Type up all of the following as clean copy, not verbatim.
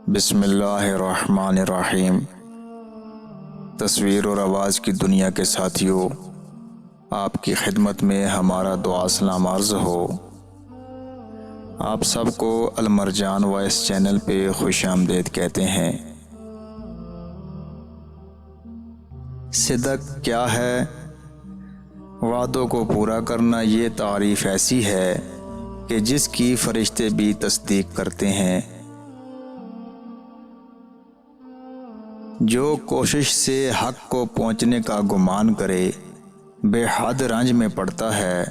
بسم اللہ الرحمن الرحیم۔ تصویر اور آواز کی دنیا کے ساتھیوں، آپ کی خدمت میں ہمارا دعا سلام عرض ہو۔ آپ سب کو المرجان وائس چینل پہ خوش آمدید کہتے ہیں۔ صدق کیا ہے؟ وعدوں کو پورا کرنا، یہ تعریف ایسی ہے کہ جس کی فرشتے بھی تصدیق کرتے ہیں۔ جو کوشش سے حق کو پہنچنے کا گمان کرے بے حد رنج میں پڑتا ہے،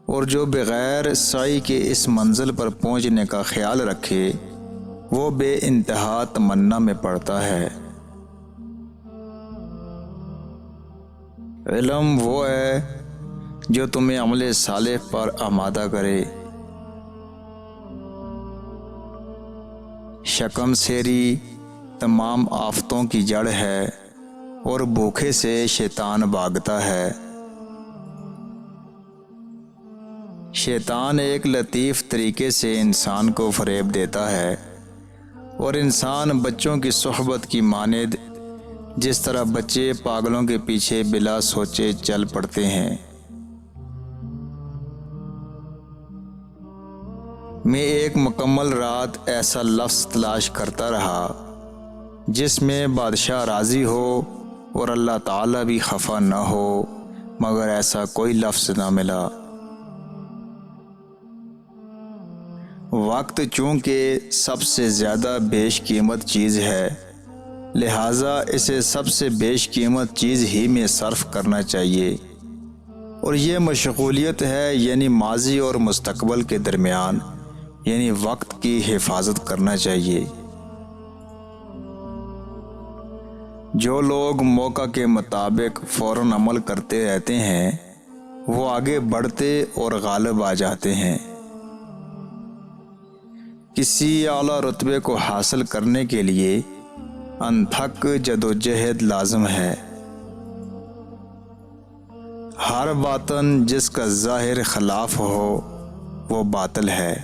اور جو بغیر سعی کے اس منزل پر پہنچنے کا خیال رکھے وہ بے انتہا تمنا میں پڑتا ہے۔ علم وہ ہے جو تمہیں عمل صالح پر آمادہ کرے۔ شکم سیری تمام آفتوں کی جڑ ہے، اور بھوکے سے شیطان بھاگتا ہے۔ شیطان ایک لطیف طریقے سے انسان کو فریب دیتا ہے، اور انسان بچوں کی صحبت کی مانند جس طرح بچے پاگلوں کے پیچھے بلا سوچے چل پڑتے ہیں۔ میں ایک مکمل رات ایسا لفظ تلاش کرتا رہا جس میں بادشاہ راضی ہو اور اللہ تعالیٰ بھی خفا نہ ہو، مگر ایسا کوئی لفظ نہ ملا۔ وقت چونکہ سب سے زیادہ بیش قیمت چیز ہے، لہٰذا اسے سب سے بیش قیمت چیز ہی میں صرف کرنا چاہیے، اور یہ مشغولیت ہے، یعنی ماضی اور مستقبل کے درمیان، یعنی وقت کی حفاظت کرنا چاہیے۔ جو لوگ موقع کے مطابق فوراً عمل کرتے رہتے ہیں وہ آگے بڑھتے اور غالب آ جاتے ہیں۔ کسی اعلیٰ رتبے کو حاصل کرنے کے لیے انتھک جدوجہد لازم ہے۔ ہر باطن جس کا ظاہر خلاف ہو وہ باطل ہے۔